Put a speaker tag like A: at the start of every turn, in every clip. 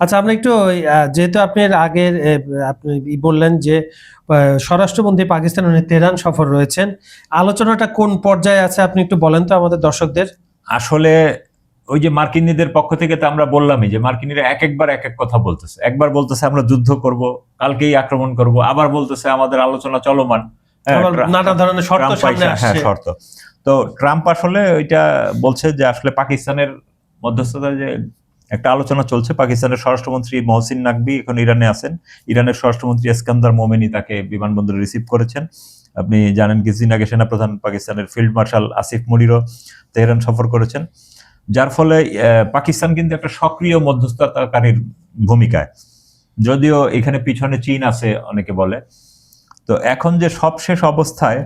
A: আচ্ছা, আমরা একটু যেহেতু আপনি এর আগের আপনি বললেন যে স্বরাষ্ট্রমন্ত্রী পাকিস্তান উনি তেহরান সফর রয়েছেন, আলোচনাটা কোন পর্যায়ে আছে আপনি একটু বলেন তো আমাদের দর্শকদের।
B: আসলে ওই যে মার্কিনীদের পক্ষ থেকে তো আমরা বললামই যে মার্কিনীরা একবার এক এক কথা বলতেছে। একবার বলতেছে আমরা যুদ্ধ করব, কালকেই আক্রমণ করব, আবার বলতেছে আমাদের আলোচনা চলমান।
A: নানা ধরনের শর্ত সামনে আসছে।
B: শর্ত। তো ট্রাম্প আসলে ওইটা বলছে যে আসলে পাকিস্তানের মধ্যস্থতায় যে একটা আলোচনা চলছে। পাকিস্তানের স্বরাষ্ট্রমন্ত্রী মহসিন নাকভি এখন ইরানে আছেন। ইরানের স্বরাষ্ট্রমন্ত্রী ইস্কান্দার মোমেনি তাকে বিমানবন্দরে রিসিভ করেছেন। আপনি জানেন কিছুদিন আগে সেনাপ্রধান পাকিস্তানের ফিল্ড মার্শাল আসিফ মুনিরও তেহরান সফর করেছেন, যার ফলে পাকিস্তান কিন্তু একটা সক্রিয় মধ্যস্থতাকারীর ভূমিকায়, যদিও এখানে পিছনে চীন আছে অনেকে বলে। তো এখন যে সবশেষ অবস্থায়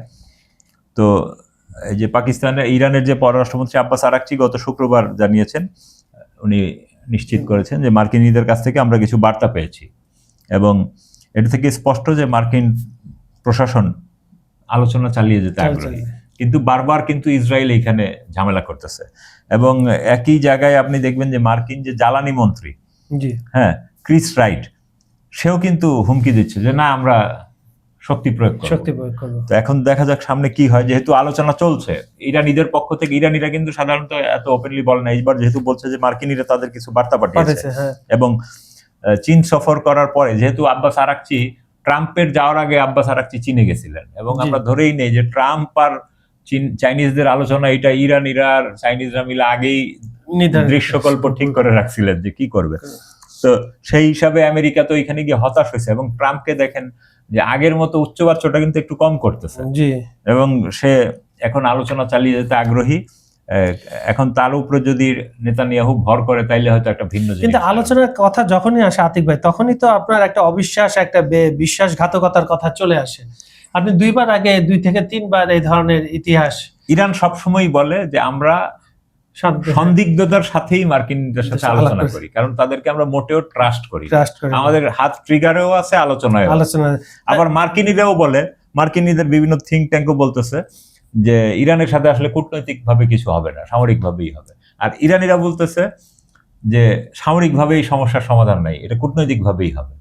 B: তো এই যে পাকিস্তানের ইরানের যে পররাষ্ট্রমন্ত্রী আব্বাস আরাকচি গত শুক্রবার জানিয়েছেন, উনি নিশ্চিত করেছেন যে মার্কিনীদের কাছ থেকে আমরা কিছু বার্তা পেয়েছি এবং এটা থেকে স্পষ্ট যে মার্কিন প্রশাসন আলোচনা চালিয়ে যেতে আগ্রহী, কিন্তু বারবার কিন্তু ইসরায়েল এখানে ঝামেলা করতেছে। এবং একই জায়গায় আপনি দেখবেন যে মার্কিন যে জ্বালানি মন্ত্রী, হ্যাঁ, ক্রিস রাইট, সেও কিন্তু হুমকি দিচ্ছে যে না আমরা শক্তি প্রয়োগ করব। তো এখন দেখা যাক সামনে কি হয়, যেহেতু আলোচনা চলছে। ইরানিদের পক্ষ থেকে ইরানিরা কিন্তু সাধারণত এত ওপেনলি বলে না, এইবার যেহেতু বলছে যে মার্কিনীরা তাদের কিছু বার্তা পাঠিয়েছে। এবং চীন সফর করার পরে যেহেতু আব্বাস আরাকচি ট্রাম্পের যাওয়ার আগে আব্বাস আরাকচি চীনে গেছিলেন, এবং আমরা ধরেই নেই যে ট্রাম্প আর চাইনিজদের আলোচনা এটা ইরানিরা আর চাইনিজরা মিলে আগেই দৃশ্যকল্প ঠিক করে রাখছিলেন যে কি করবে। তো সেই হিসাবে আমেরিকা তো এখানে গিয়ে হতাশ হয়েছে এবং ট্রাম্পকে দেখেন যে আগের মতো উচ্চবাচ্যটা কিন্তু একটু কম করতেছে এবং সে এখন আলোচনা চালিয়ে যেতে আগ্রহী। এখন তার উপরে যদি নেতানিয়াহু ভর করে তাইলে হয়তো একটা ভিন্ন জিনিস।
A: কিন্তু আলোচনার কথা যখনই আসে আতিক ভাই, তখনই তো আপনার একটা অবিশ্বাস, একটা বিশ্বাসঘাতকতার কথা চলে আসে। আপনি 2বার আগে 2 থেকে 3বার এই ধরনের ইতিহাস।
B: ইরান সবসময় বলে যে আমরা সন্দিগ্ধতার সাথেই মার্কিনদের সাথে আলোচনা করি, কারণ তাদেরকে আমরা মোটেও ট্রাস্ট করি। আমাদের হাত ট্রিগারেও আছে, আলোচনায়। আবার মার্কিনীরাও বলে, মার্কিনীদের বিভিন্ন থিঙ্ক ট্যাঙ্কও বলতেছে যে ইরানের সাথে আসলে কূটনৈতিক ভাবে কিছু হবে না, সামরিক ভাবেই হবে। আর ইরানিরা বলতেছে যে সামরিক ভাবে এই সমস্যার সমাধান নাই, এটা কূটনৈতিক ভাবেই হবে।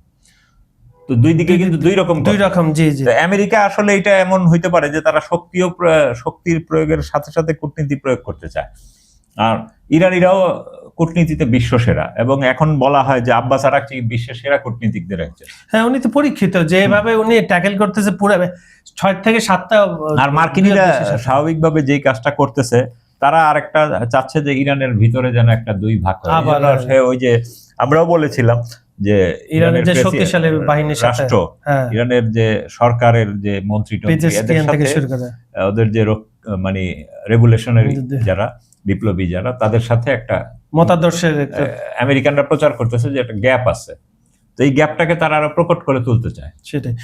B: তো দুই দিকে কিন্তু দুই রকম। আমেরিকা আসলে এটা এমন হইতে পারে যে তারা শক্তির প্রয়োগের সাথে সাথে কূটনীতি প্রয়োগ করতে চায়। আর ইরানিরাও কূটনীতিতে বিশ্বসেরা, এবং এখন বলা হয় যে আব্বাস আরাকচি বিশ্বের সেরা কূটনীতিকদের একজন।
A: হ্যাঁ, উনি তো পরীক্ষিত যেভাবে উনি ট্যাকেল করতেছে পুরো 6 থেকে 7টা।
B: আর মার্কিনীরা স্বাভাবিকভাবে যেই কাজটা করতেছে, তারা আরেকটা চাচ্ছে যে ইরানের ভিতরে যেন একটা 2 ভাগ হয়। ওই যে আমরাও বলেছিলাম যে
A: ইরানের যে শক্তিশালী বাহিনীর
B: রাষ্ট্র, ইরানের যে সরকারের যে মন্ত্রী-টন্ত্রী, এদের সাথে ওদের যে মানে রেভলিউশনারি যারা, বিপ্লবী যারা, তাদের সাথে একটা
A: মতাদর্শের
B: আমেরিকানরা প্রচার করতেছে যে একটা গ্যাপ আছে। তো এই গ্যাপটাকে তারা আরো প্রকট করে তুলতে চায়।
A: সেটাই।